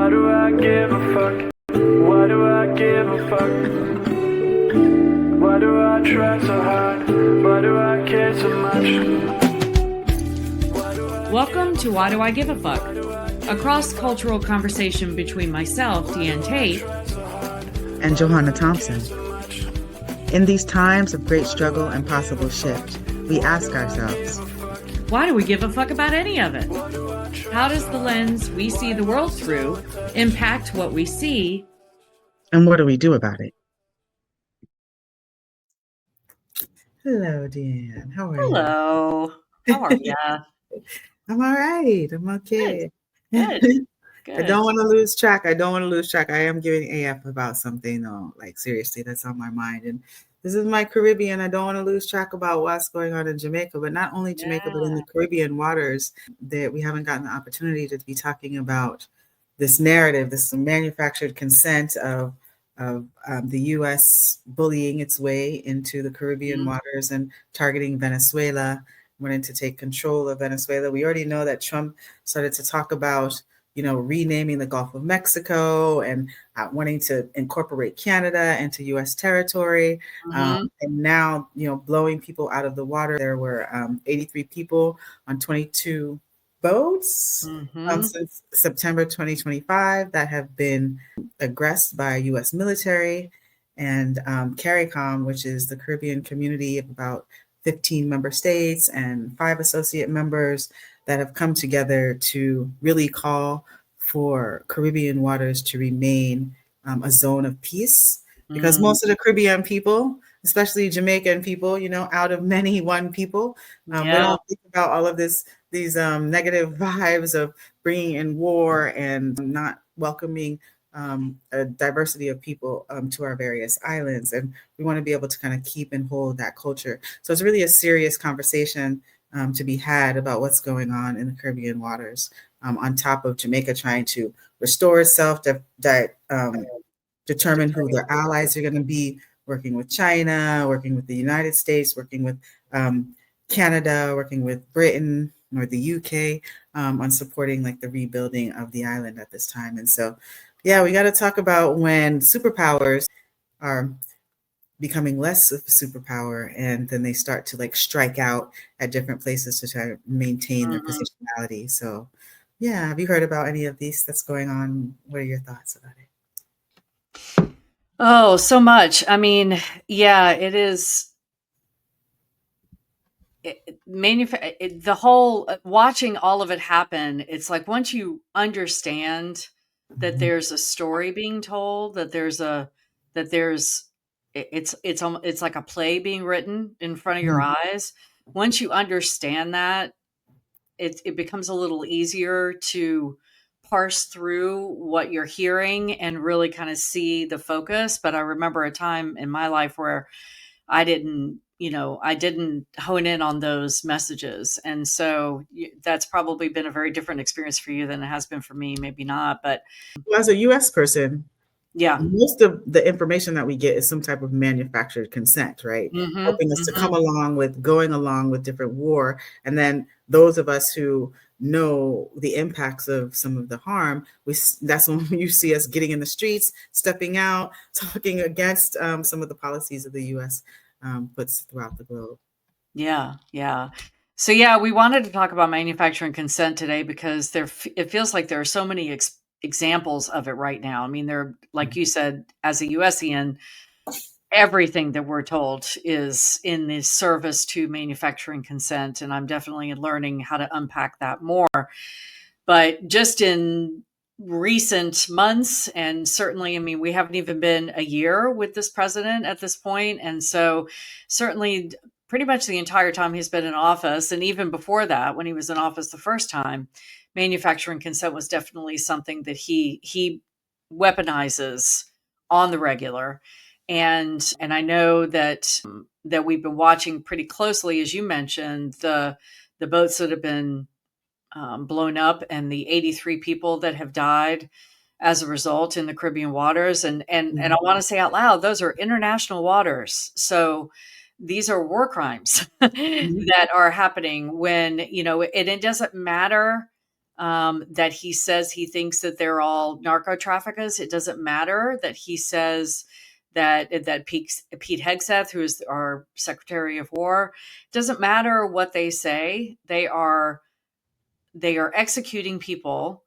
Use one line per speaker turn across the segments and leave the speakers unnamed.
Why do I give a fuck? Why do I give a fuck? Why do I try so hard? Why do I care so much?
Welcome to Why Do I Give a Fuck? A cross-cultural conversation between myself, Diane Tate,
and Johanna Thompson. In these times of great struggle and possible shift, we ask ourselves,
why do we give a fuck about any of it? How does the lens we see the world through impact what we see?
And what do we do about it? Hello, Diane. How are you?
Hello. How are you?
I'm all right. I'm okay.
Good.
I don't want to lose track. I am giving AF about something, though. Like, seriously, that's on my mind. And this is my Caribbean. I don't want to lose track about what's going on in Jamaica, but not only Jamaica, but in the Caribbean waters, that we haven't gotten the opportunity to be talking about this narrative, this manufactured consent of the U.S. bullying its way into the Caribbean waters and targeting Venezuela, wanting to take control of Venezuela. We already know that Trump started to talk about, renaming the Gulf of Mexico and wanting to incorporate Canada into U.S. territory. And now, blowing people out of the water. There were 83 people on 22 boats since September 2025 that have been aggressed by U.S. military, and CARICOM, which is the Caribbean community of about 15 member states and 5 associate members that have come together to really call for Caribbean waters to remain a zone of peace, because most of the Caribbean people, especially Jamaican people, out of many one people, we don't think about all of these negative vibes of bringing in war and not welcoming a diversity of people to our various islands. And we want to be able to kind of keep and hold that culture. So it's really a serious conversation to be had about what's going on in the Caribbean waters, on top of Jamaica trying to restore itself, determine who their allies are going to be, working with China, working with the United States, working with Canada, working with Britain or the UK on supporting like the rebuilding of the island at this time. And so, we got to talk about when superpowers are becoming less of a superpower, and then they start to like strike out at different places to try to maintain their positionality. So, have you heard about any of these that's going on? What are your thoughts about it?
Oh, so much. I mean, it is. The whole watching all of it happen. It's like once you understand that there's a story being told, it's like a play being written in front of your eyes. Once you understand that, it becomes a little easier to parse through what you're hearing and really kind of see the focus. But I remember a time in my life where I didn't hone in on those messages. And so that's probably been a very different experience for you than it has been for me. Maybe not, but.
Well, as a U.S. person, most of the information that we get is some type of manufactured consent, right? Helping us to going along with different war. And then those of us who know the impacts of some of the harm, that's when you see us getting in the streets, stepping out, talking against some of the policies of the U.S. Puts throughout the globe.
So we wanted to talk about manufacturing consent today because it feels like there are so many examples of it right now. I mean, they're, like you said, as a USian, everything that we're told is in the service to manufacturing consent, and I'm definitely learning how to unpack that more. But just in recent months, and certainly, I mean, we haven't even been a year with this president at this point, and so certainly pretty much the entire time he's been in office, and even before that, when he was in office the first time, manufacturing consent was definitely something that he weaponizes on the regular. And I know that we've been watching pretty closely, as you mentioned, the boats that have been blown up and the 83 people that have died as a result in the Caribbean waters. And I want to say out loud, those are international waters. So these are war crimes that are happening when, it doesn't matter that he says he thinks that they're all narco traffickers. It doesn't matter that he says that Pete Hegseth, who is our Secretary of War, doesn't matter what they say. They are executing people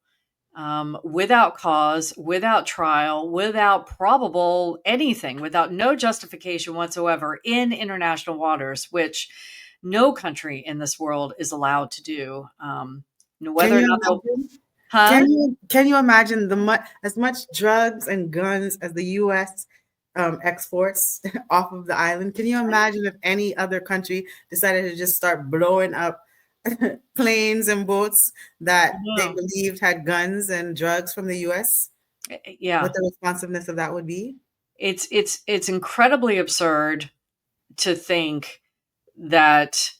without cause, without trial, without probable anything, without no justification whatsoever in international waters, which no country in this world is allowed to do. Whether or not they'll, huh?
Can you imagine as much drugs and guns as the U.S. Exports off of the island? Can you imagine if any other country decided to just start blowing up planes and boats that they believed had guns and drugs from the U.S.?
Yeah,
what the responsiveness of that would be?
It's incredibly absurd to think that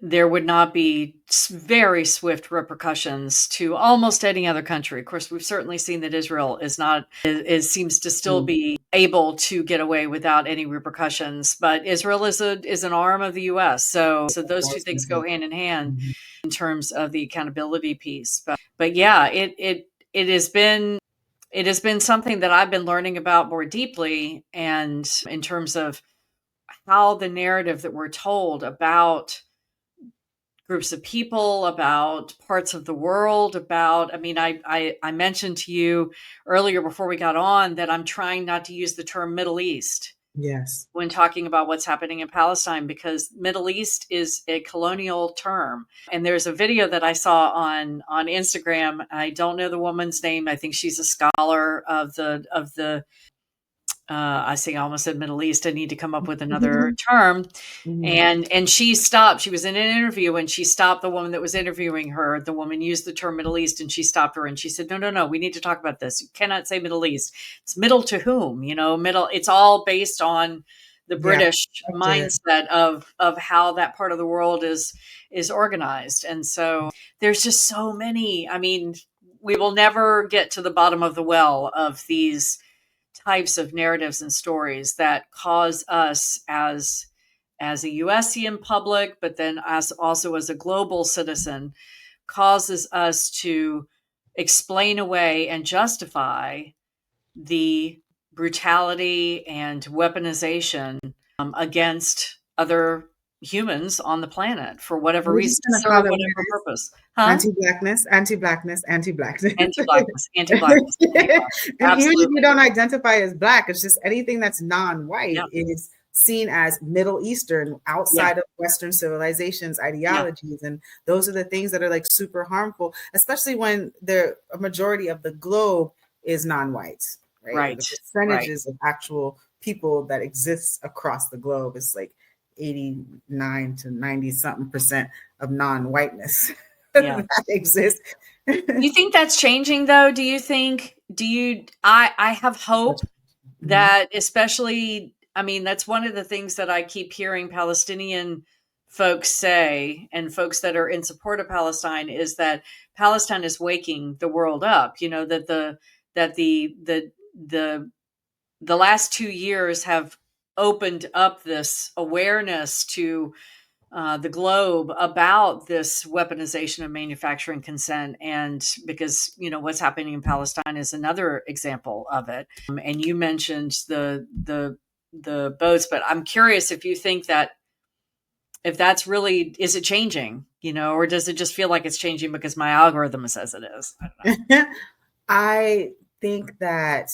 there would not be very swift repercussions to almost any other country. Of course, we've certainly seen that Israel seems to still be able to get away without any repercussions. But Israel is an arm of the U.S., so those two things go hand in hand in terms of the accountability piece. But yeah, it has been something that I've been learning about more deeply, and in terms of how the narrative that we're told about groups of people, about parts of the world, I mentioned to you earlier before we got on that I'm trying not to use the term Middle East.
Yes.
When talking about what's happening in Palestine, because Middle East is a colonial term. And there's a video that I saw on Instagram. I don't know the woman's name. I think she's a scholar of the I almost said Middle East. I need to come up with another term. And she stopped. She was in an interview and she stopped the woman that was interviewing her. The woman used the term Middle East and she stopped her and she said, no, we need to talk about this. You cannot say Middle East. It's middle to whom? Middle. It's all based on the British mindset of how that part of the world is organized. And so there's just so many. I mean, we will never get to the bottom of the well of these types of narratives and stories that cause us as a USian public, but then also as a global citizen, causes us to explain away and justify the brutality and weaponization against other humans on the planet for whatever reason, serve whatever purpose.
Anti-blackness.
And
even if you don't identify as Black, it's just anything that's non-white is seen as Middle Eastern, outside of Western civilizations, ideologies. And those are the things that are like super harmful, especially when a majority of the globe is non-white, right? The percentages of actual people that exists across the globe is like 89 to 90 something percent of non-whiteness that exists.
You think that's changing though? I have hope that, especially, that's one of the things that I keep hearing Palestinian folks say, and folks that are in support of Palestine, is that Palestine is waking the world up. That the last 2 years have opened up this awareness to the globe about this weaponization of manufacturing consent. And because, what's happening in Palestine is another example of it. And you mentioned the boats, but I'm curious if you think that, if that's really, is it changing, or does it just feel like it's changing because my algorithm says it is? I don't know.
I think that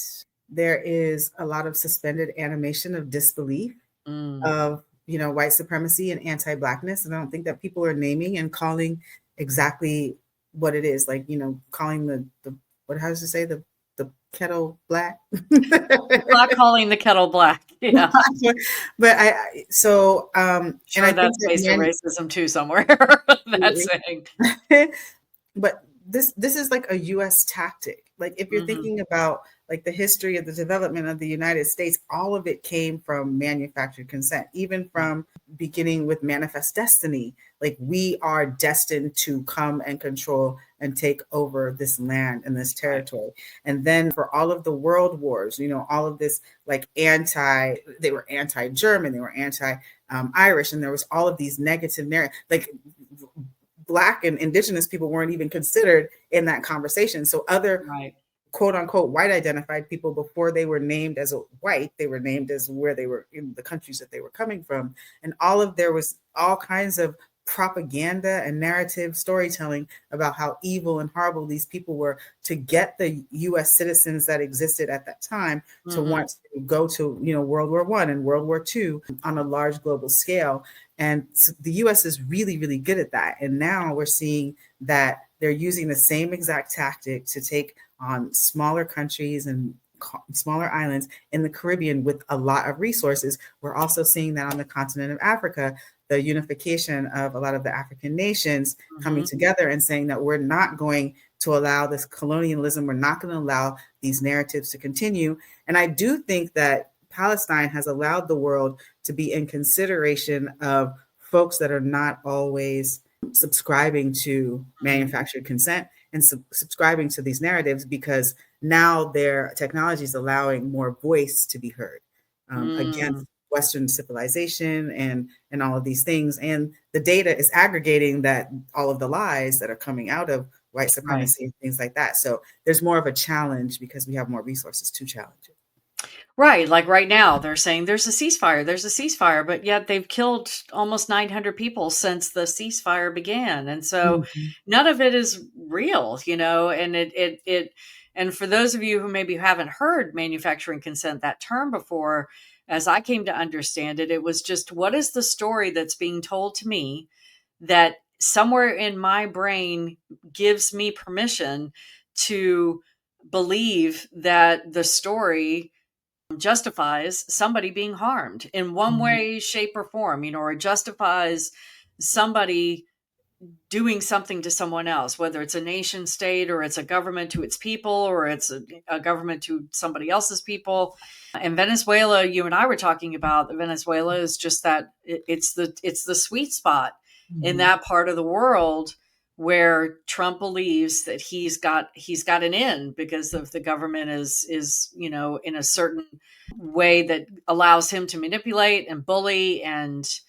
there is a lot of suspended animation of disbelief of, white supremacy and anti-Blackness. And I don't think that people are naming and calling exactly what it is. Like, calling the how does it say? The kettle black?
Not calling the kettle black. Yeah.
But
sure, and I that's think based on racism too somewhere. That's saying.
But this is like a US tactic. Like if you're thinking about like the history of the development of the United States, all of it came from manufactured consent, even from beginning with Manifest Destiny. Like we are destined to come and control and take over this land and this territory. And then for all of the world wars, all of this like they were anti-German, they were anti-Irish, and there was all of these negative narratives. Like Black and indigenous people weren't even considered in that conversation. So other
Right.
quote unquote white identified people, before they were named as a white, they were named as where they were in the countries that they were coming from. And there was all kinds of propaganda and narrative storytelling about how evil and horrible these people were, to get the US citizens that existed at that time to want to go to, World War I and World War II on a large global scale. And so the US is really, really good at that. And now we're seeing that they're using the same exact tactic to take on smaller countries and smaller islands in the Caribbean with a lot of resources. We're also seeing that on the continent of Africa, the unification of a lot of the African nations coming together and saying that we're not going to allow this colonialism, we're not going to allow these narratives to continue. And I do think that Palestine has allowed the world to be in consideration of folks that are not always subscribing to manufactured consent and subscribing to these narratives, because now their technology is allowing more voice to be heard against Western civilization and all of these things. And the data is aggregating that all of the lies that are coming out of white supremacy and things like that. So there's more of a challenge because we have more resources to challenge it.
Right. Like right now, they're saying there's a ceasefire, but yet they've killed almost 900 people since the ceasefire began. And so none of it is real, and for those of you who maybe haven't heard manufacturing consent, that term before, as I came to understand it, it was just, what is the story that's being told to me that somewhere in my brain gives me permission to believe that the story justifies somebody being harmed in one way, shape, or form, or justifies somebody doing something to someone else, whether it's a nation state or it's a government to its people or it's a government to somebody else's people. And Venezuela, you and I were talking about, Venezuela is just that it's the sweet spot in that part of the world where Trump believes that he's got an in because of the government is in a certain way that allows him to manipulate and bully and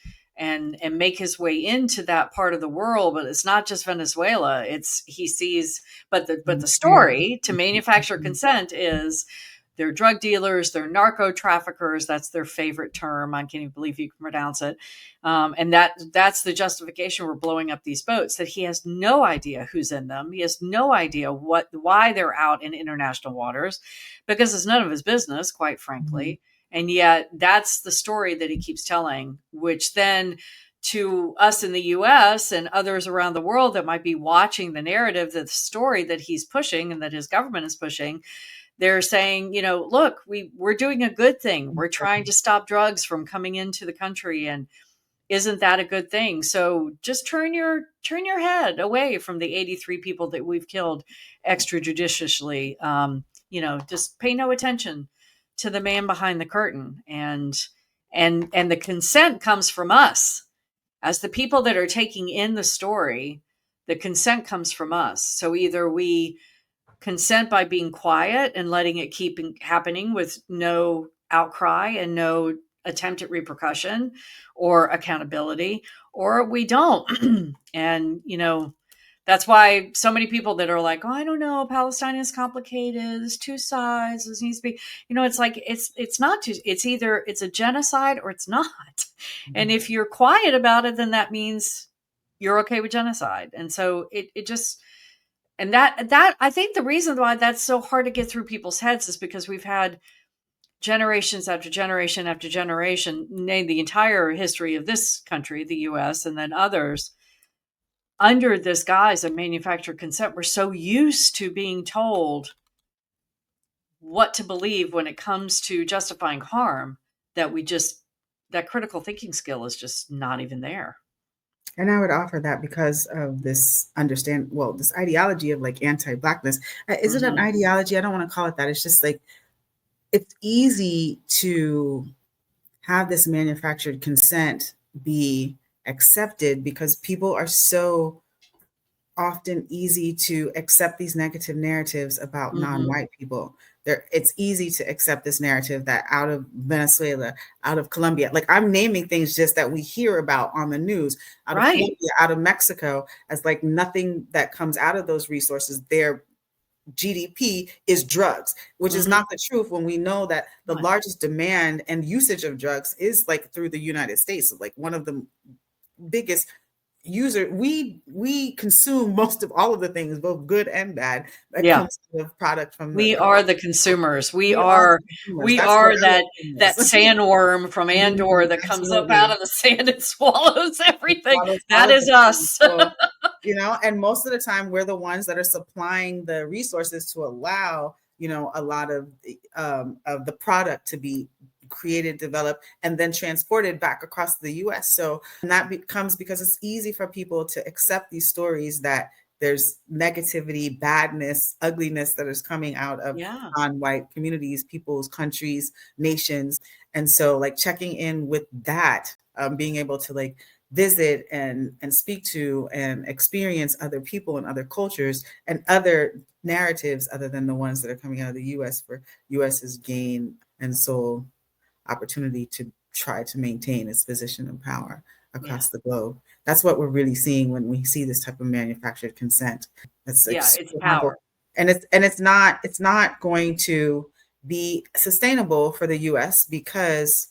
make his way into that part of the world. But it's not just Venezuela. He sees, but the story to manufacture consent is they're drug dealers, they're narco traffickers. That's their favorite term. I can't even believe you can pronounce it. And that's the justification for blowing up these boats, that he has no idea who's in them. He has no idea why they're out in international waters, because it's none of his business, quite frankly. And yet that's the story that he keeps telling, which then to us in the US and others around the world that might be watching the narrative, the story that he's pushing and that his government is pushing, they're saying, look, we're doing a good thing. We're trying to stop drugs from coming into the country. And isn't that a good thing? So just turn your head away from the 83 people that we've killed extrajudiciously. Just pay no attention to the man behind the curtain. And the consent comes from us as the people that are taking in the story. The consent comes from us. So either we consent by being quiet and letting it keep happening with no outcry and no attempt at repercussion or accountability, or we don't. And, that's why so many people that are like, oh, I don't know, Palestine is complicated. There's two sides. This needs to be, it's like, it's not two. It's either it's a genocide or it's not. And if you're quiet about it, then that means you're okay with genocide. And so it just, and that I think the reason why that's so hard to get through people's heads is because we've had generations after generation after generation, nay, the entire history of this country, the US, and then others, under this guise of manufactured consent. We're so used to being told what to believe when it comes to justifying harm that that critical thinking skill is just not even there.
And I would offer that because of this this ideology of like anti-Blackness. Is it an ideology? I don't want to call it that. It's just like, it's easy to have this manufactured consent be accepted because people are so often easy to accept these negative narratives about non-white people. it's easy to accept this narrative that out of Venezuela, out of Colombia, like I'm naming things just that we hear about on the news, out of Colombia, out of Mexico, as like nothing that comes out of those resources, their GDP is drugs, which is not the truth when we know that the largest demand and usage of drugs is like through the United States, like one of the biggest user. We consume most of all of the things, both good and bad, that comes with product from
we are the consumers. We are that sandworm from Andor that comes up out of the sand and swallows everything. That is us.
So, and most of the time we're the ones that are supplying the resources to allow, a lot of the product to be created, developed, and then transported back across the US. So that becomes because it's easy for people to accept these stories that there's negativity, badness, ugliness that is coming out of non-white communities, peoples, countries, nations. And so like checking in with that, being able to like visit and speak to and experience other people and other cultures and other narratives other than the ones that are coming out of the US for US's gain and sole opportunity to try to maintain its position of power across the globe. That's what we're really seeing when we see this type of manufactured consent. It's
power.
And it's not going to be sustainable for the US because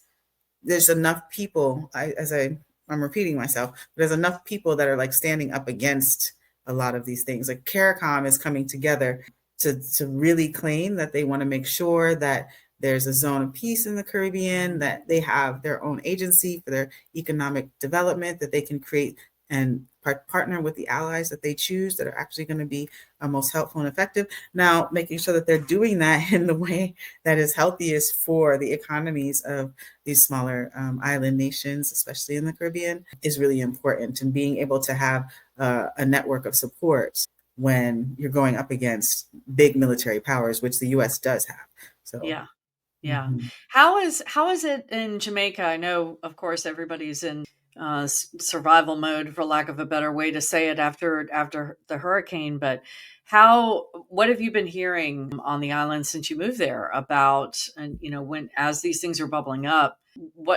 there's enough people, I'm repeating myself, but there's enough people that are like standing up against a lot of these things. Like CARICOM is coming together to really claim that they want to make sure that there's a zone of peace in the Caribbean, that they have their own agency for their economic development, that they can create and partner with the allies that they choose that are actually going to be most helpful and effective. Now, making sure that they're doing that in the way that is healthiest for the economies of these smaller island nations, especially in the Caribbean, is really important. And being able to have a network of support when you're going up against big military powers, which the U.S. does have. So
yeah. How is it in Jamaica? I know, of course, everybody's in survival mode, for lack of a better way to say it, after the hurricane. But what have you been hearing on the island since you moved there about, and as these things are bubbling up,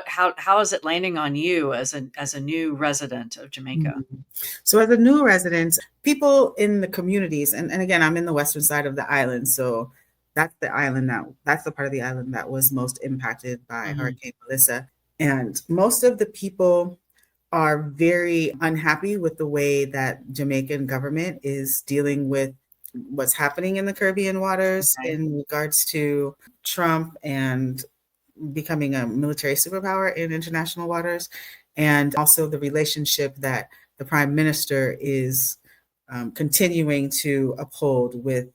how is it landing on you as a new resident of Jamaica?
So as a new resident, people in the communities, and again, I'm in the western side of the island, so that's the part of the island that was most impacted by Hurricane Melissa. And most of the people are very unhappy with the way that Jamaican government is dealing with what's happening in the Caribbean waters in regards to Trump and becoming a military superpower in international waters, and also the relationship that the Prime Minister is continuing to uphold with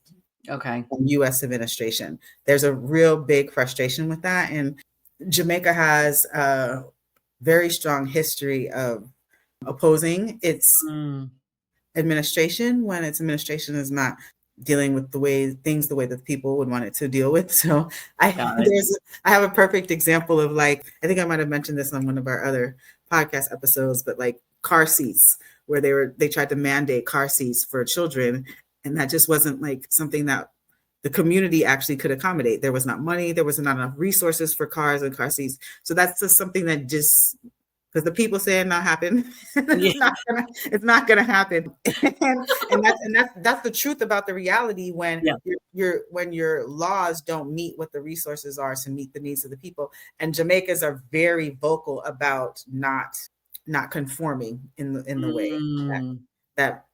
U.S. administration. There's a real big frustration with that. And Jamaica has a very strong history of opposing its administration when its administration is not dealing with the way that people would want it to deal with. So I have a perfect example of, like, I think I might have mentioned this on one of our other podcast episodes, but like car seats, where they tried to mandate car seats for children. And that just wasn't like something that the community actually could accommodate. There was not money, there was not enough resources for cars and car seats. So that's just something that just, because the people say it not happen, it's not gonna happen. and that's the truth about the reality when your laws don't meet what the resources are to meet the needs of the people. And Jamaicans are very vocal about not conforming in the way that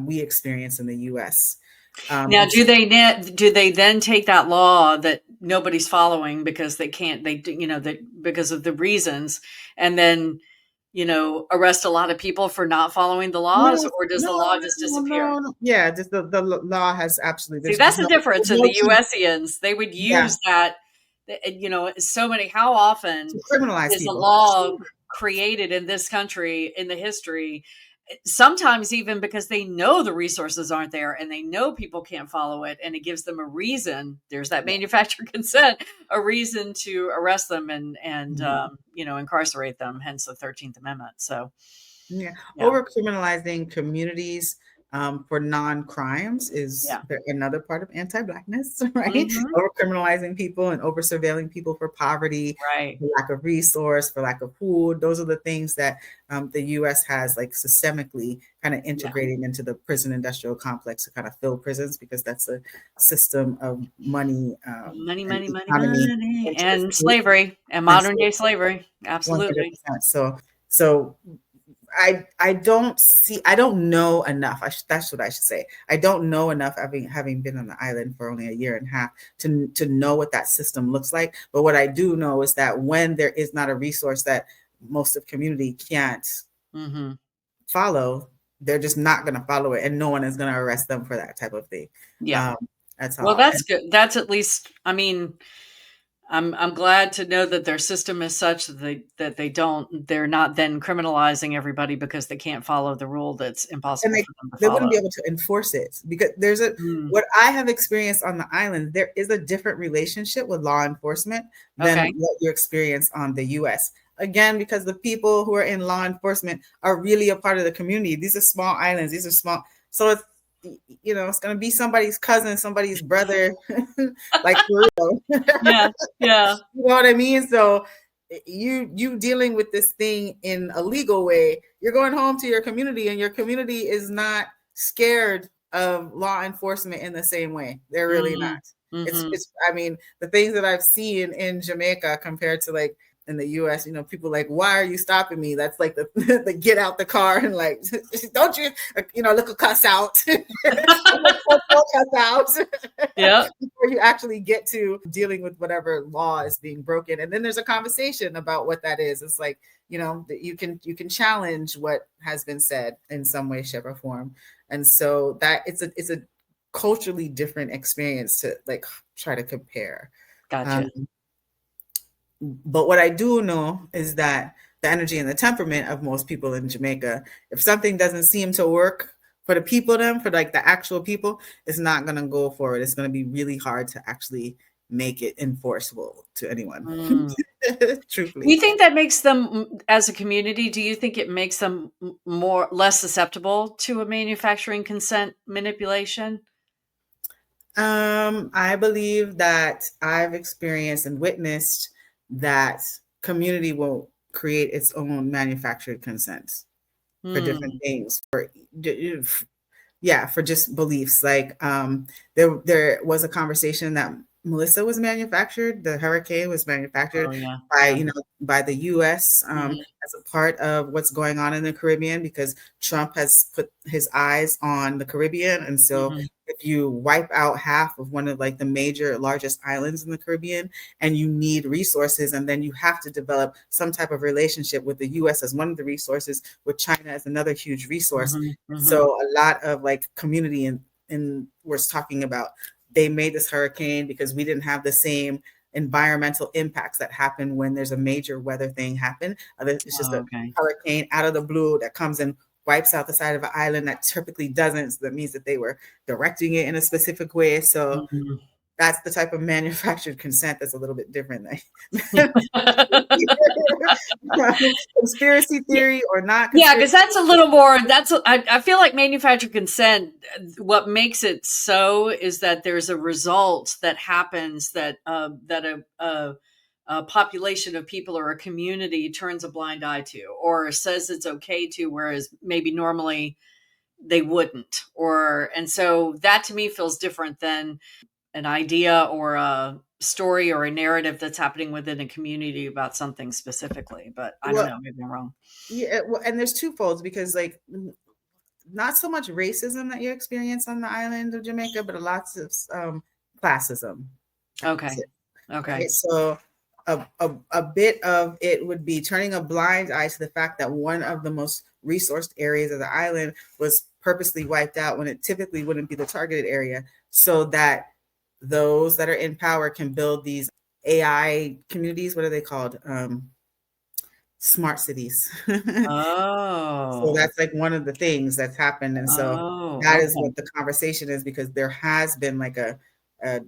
we experience in the U.S.
Now, do they then take that law that nobody's following because they can't, because of the reasons, and then, arrest a lot of people for not following the laws, or does the law just disappear?
Yeah, just the law has absolutely.
See, that's the difference in the USians. They would use that, so many. How often is a law created in this country in the history? Sometimes even because they know the resources aren't there and they know people can't follow it, and it gives them a reason. There's that manufactured consent, a reason to arrest them and incarcerate them. Hence the 13th Amendment. So
over criminalizing communities for non-crimes is
Yeah.
another part of anti-Blackness, right?
Mhm.
Over criminalizing people and over surveilling people for poverty,
Right.
for lack of resource, for lack of food. Those are the things that the U.S. has like systemically kind of integrating into the prison industrial complex to kind of fill prisons, because that's a system of money
Money,
and
money, money,
economy
money,
into the
and
state.
slavery, and
And
modern day slavery.
100%.
Absolutely.
So I don't know enough. That's what I should say. I don't know enough, having been on the island for only a year and a half, to know what that system looks like. But what I do know is that when there is not a resource that most of community can't
Mhm.
follow, they're just not going to follow it, and no one is going to arrest them for that type of thing.
Yeah.
That's
Well,
all.
that's good. That's at least, I mean, I'm glad to know that their system is such that they're not then criminalizing everybody because they can't follow the rule that's
And
impossible for them to
they wouldn't
follow.
be able to enforce it, because
Mm.
what I have experienced on the island, there is a different relationship with law enforcement than
Okay.
what you experience on the US. Again, because the people who are in law enforcement are really a part of the community. These are small islands, these are small. So it's, it's going to be somebody's cousin, somebody's brother, like for real.
Yeah. Yeah.
You know what I mean? So you dealing with this thing in a legal way, you're going home to your community, and your community is not scared of law enforcement in the same way. They're really not.
Mhm. Mhm.
It's I mean, the things that I've seen in Jamaica compared to like in the US, people like, why are you stopping me? That's like the, the get out the car and like, don't you, look a cuss out. Cuss out.
Yeah.
Before you actually get to dealing with whatever law is being broken. And then there's a conversation about what that is. It's like, you can challenge what has been said in some way, shape, or form. And so that it's a culturally different experience to like try to compare.
Gotcha.
Um, but what I do know is that the energy and the temperament of most people in Jamaica, if something doesn't seem to work for the people, for like the actual people, it's not going to go for it. It's going to be really hard to actually make it enforceable to anyone.
Mm. Do
Truthfully.
you think that makes them, as a community, do you think it makes them less susceptible to a manufacturing consent manipulation?
I believe that I've experienced and witnessed that community will create its own manufactured consents for different
Mm.
things, for just beliefs. Like there was a conversation that Melissa was manufactured, the hurricane was
Oh,
manufactured
yeah.
by
Yeah.
by the US
Mhm.
as a part of what's going on in the Caribbean, because Trump has put his eyes on the Caribbean. And so
Mhm.
if you wipe out half of one of like the major largest islands in the Caribbean, and you need resources, and then you have to develop some type of relationship with the US as one of the resources, with China as another huge resource.
Mhm. Mhm.
So a lot of like community in was talking about, they made this hurricane because we didn't have the same environmental impacts that happen when there's a major weather thing happen. It's just
Oh,
a
okay.
hurricane out of the blue that comes and wipes out the side of an island that typically doesn't. So that means that they were directing it in a specific way. So
Mhm.
that's the type of manufactured consent that's a little bit different. Than conspiracy theory or not
Yeah,
conspiracy.
because that's a little more. I feel like manufactured consent. What makes it so is that there's a result that happens that a population of people or a community turns a blind eye to, or says it's okay to, whereas maybe normally they wouldn't. And so that to me feels different than an idea or a story or a narrative that's happening within a community about something specifically. But I don't
Well,
know, maybe I'm wrong.
yeah, well, and there's two folds, because like not so much racism that you experience on the island of Jamaica, but lots of classism.
Okay. Okay.
Right? So a bit of it would be turning a blind eye to the fact that one of the most resourced areas of the island was purposely wiped out when it typically wouldn't be the targeted area, so that those that are in power can build these AI communities. What are they called? Smart cities. So
Oh.
that's like one of the things that's happened. And so
Oh,
that is
okay.
what the conversation is, because there has been like a, a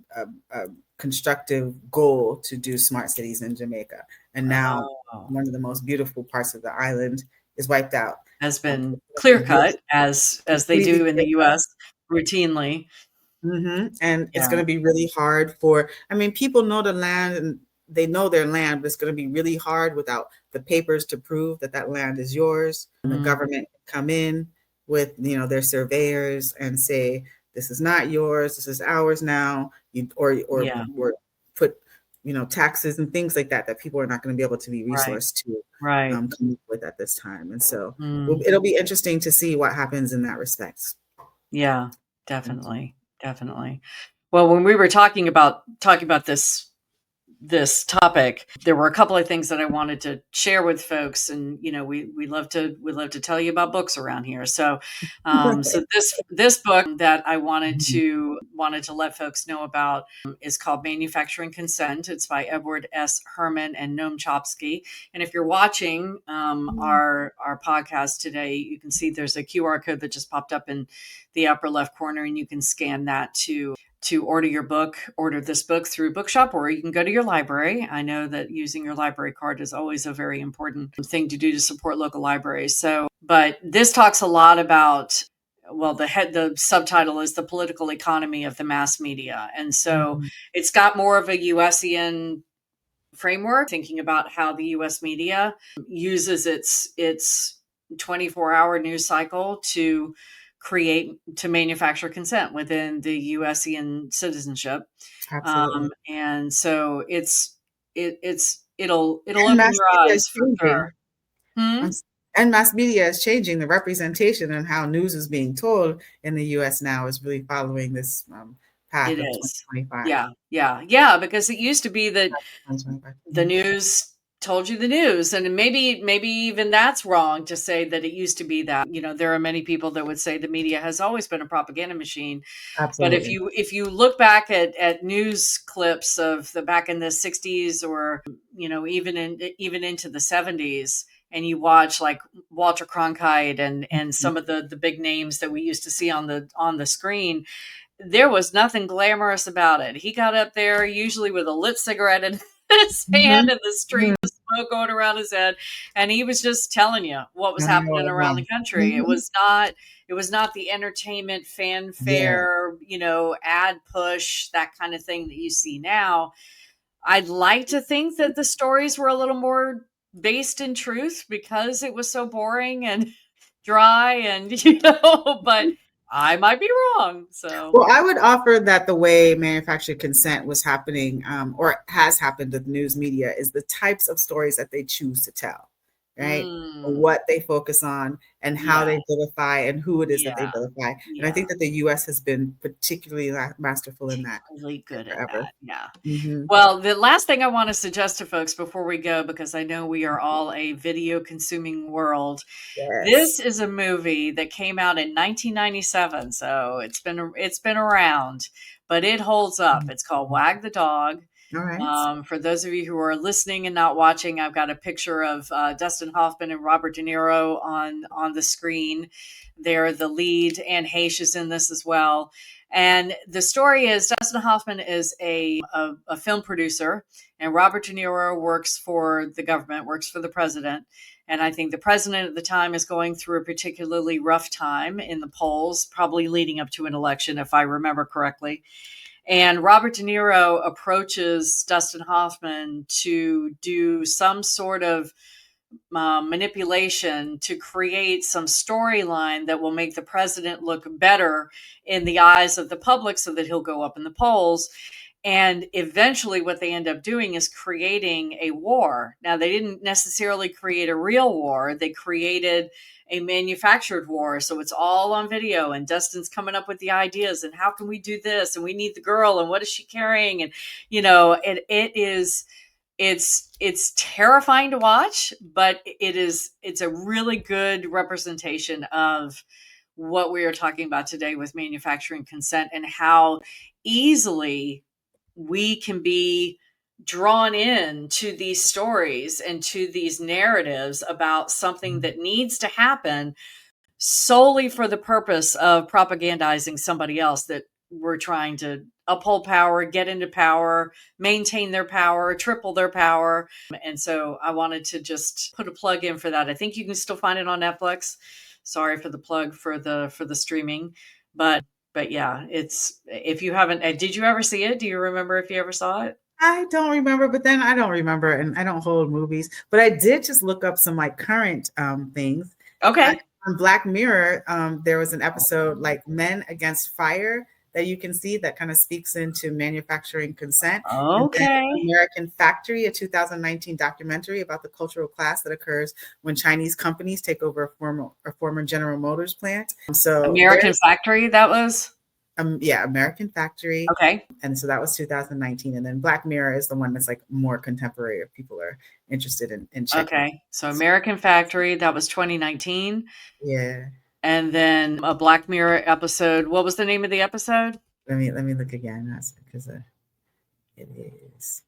constructive goal to do smart cities in Jamaica. And now
Oh.
one of the most beautiful parts of the island is wiped out.
has been clear cut as they
completely
do in the
clear-cut.
US routinely.
And it's
Yeah.
going to be really hard for, I mean, people know the land and they know their land, but it's going to be really hard without the papers to prove that that land is yours. And the government come in with, you know, their surveyors and say, this is not yours, this is ours now, or put, you know, taxes and things like that, that people are not going to be able to be
Right.
resourced to
Right.
come up with at this time. And so it'll be interesting to see what happens in that respect.
Yeah, definitely. Definitely. Well, when we were talking about this topic, there were a couple of things that I wanted to share with folks, and you know, we love to tell you about books around here. So, so this book that I wanted to let folks know about is called Manufacturing Consent. It's by Edward S. Herman and Noam Chomsky. And if you're watching our podcast today, you can see there's a QR code that just popped up in the upper left corner, and you can scan that to order this book through Bookshop, or you can go to your library. I know that using your library card is always a very important thing to do to support local libraries. So, but this talks a lot about, well, the subtitle is The Political Economy of the Mass Media. And so it's got more of a USian framework, thinking about how the US media uses its 24-hour news cycle to manufacture consent within the USian citizenship.
Absolutely.
And so it'll
And
open
mass
your
media
eyes
is
for
changing.
sure. Hmm?
And mass media is changing. The representation and how news is being told in the U.S. now is really following this path
It
of
is.
2025.
Yeah. Because it used to be that
2025.
the news told you the news, and maybe even that's wrong to say that it used to be that. You know, there are many people that would say the media has always been a propaganda machine. But
Absolutely.
if you look back at news clips of the back in the 60s, or you know, even into the 70s, and you watch like Walter Cronkite and some of the big names that we used to see on the screen, there was nothing glamorous about it. He got up there usually with a lit cigarette in his hand and the stream of smoke going around his head, and he was just telling you what was happening around the country. It was not the entertainment
Yeah.
fanfare, you know, ad push, that kind of thing that you see now. I'd like to think that the stories were a little more based in truth because it was so boring and dry, and you know, but I might be wrong. So
Well, I would offer that the way manufactured consent was happening, or has happened with news media, is the types of stories that they choose to tell, right? What they focus on and how
yeah,
they vilify and who it is that they
yeah,
vilify. And I
yeah.
think that the U.S. has been particularly masterful in that
Really good at
forever.
that. Yeah.
Hmm.
Well, the last thing I want to suggest to folks before we go, because I know we are all a video consuming world,
Yes.
this is a movie that came out in 1997, so it's been around, but it holds up. It's called Wag the Dog.
All right.
For those of you who are listening and not watching, I've got a picture of Dustin Hoffman and Robert De Niro on the screen. They're the lead, and Heche is in this as well. And the story is Dustin Hoffman is a film producer, and Robert De Niro works for the government, works for the president. And I think the president at the time is going through a particularly rough time in the polls, probably leading up to an election, if I remember correctly. And Robert De Niro approaches Dustin Hoffman to do some sort of manipulation to create some storyline that will make the president look better in the eyes of the public so that he'll go up in the polls. And eventually, what they end up doing is creating a war. Now, they didn't necessarily create a real war, they created a manufactured war. So it's all on video, and Dustin's coming up with the ideas and how can we do this? And we need the girl, and what is she carrying? And, you know, it's terrifying to watch, but it's a really good representation of what we are talking about today with manufacturing consent, and how easily we can be drawn in to these stories and to these narratives about something that needs to happen solely for the purpose of propagandizing somebody else that were trying to uphold power, get into power, maintain their power, triple their power. And so I wanted to just put a plug in for that. I think you can still find it on Netflix. Sorry for the plug for the streaming, but yeah, it's, if you haven't, did you ever see it? Do you remember if you ever saw it?
I don't remember, but then I don't remember, and I don't hold movies. But I did just look up some like current things.
Okay.
On Black Mirror, there was an episode like Men Against Fire that you can see that kind of speaks into manufacturing consent.
Okay.
American Factory, a 2019 documentary about the cultural clash that occurs when Chinese companies take over a former General Motors plant. So
American Factory, that was?
Yeah, American Factory.
Okay.
And so that was 2019. And then Black Mirror is the one that's like more contemporary if people are interested in checking.
Okay. So American Factory, that was 2019.
Yeah.
And then a Black Mirror episode. What was the name of the episode?
Let me look again. That's because it is.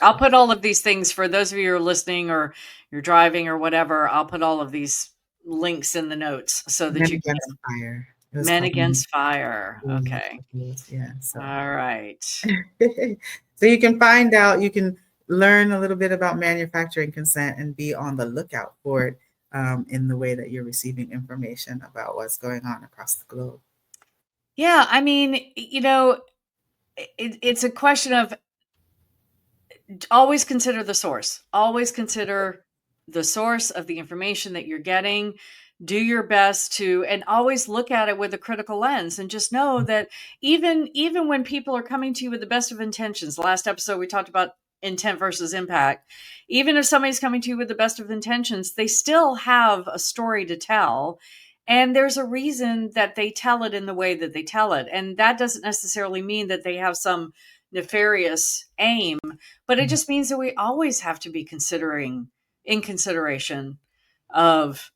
I'll put all of these things for those of you who are listening or you're driving or whatever. I'll put all of these links in the notes so that you can.
Fire.
Men Against Fire. Okay.
Yeah. So.
All right.
So you can find out, you can learn a little bit about manufacturing consent and be on the lookout for it in the way that you're receiving information about what's going on across the globe.
Yeah. I mean, it's a question of always consider the source. Always consider the source of the information that you're getting. Do your best to, and always look at it with a critical lens, and just know that even when people are coming to you with the best of intentions, last episode we talked about intent versus impact. Even if somebody's coming to you with the best of intentions, they still have a story to tell. And there's a reason that they tell it in the way that they tell it. And that doesn't necessarily mean that they have some nefarious aim, but it just means that we always have to be in consideration of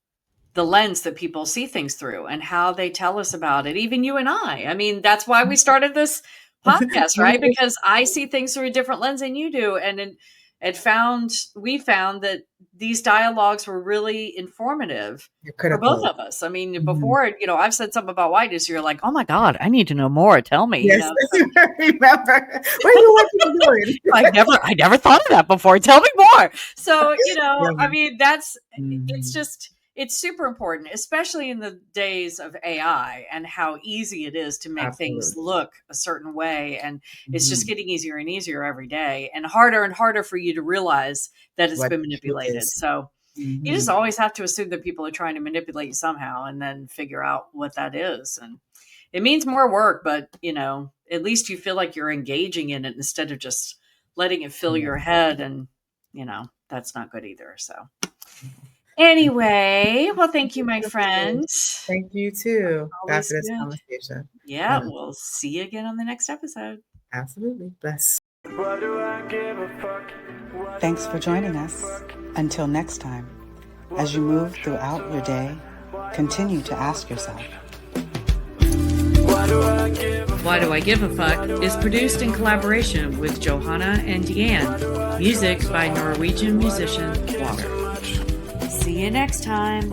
the lens that people see things through and how they tell us about it. Even you and I. I mean, that's why we started this podcast, right? Because I see things through a different lens than you do. And we found that these dialogues were really informative for both of us. I mean, before, I've said something about whiteness, you're like, oh my God, I need to know more. Tell me.
Yes, I remember. What are you doing?
I never thought of that before. Tell me more. So, I mean, it's super important, especially in the days of AI and how easy it is to make things look a certain way. And it's just getting easier and easier every day, and harder for you to realize that it's been manipulated. So you just always have to assume that people are trying to manipulate you somehow, and then figure out what that is. And it means more work, but at least you feel like you're engaging in it instead of just letting it fill your head. And, that's not good either. So anyway, well, thank you, my friend.
Thank you too. Always for this conversation.
Yeah, we'll see you again on the next episode.
Absolutely. Bless.
Why do I give a fuck?
Thanks for joining us. Until next time, as you move throughout your day, continue to ask yourself,
Why do I give a
Why Do I Give a Fuck is produced in collaboration with Johanna and Diane. Music by Norwegian musician Water. See you next time.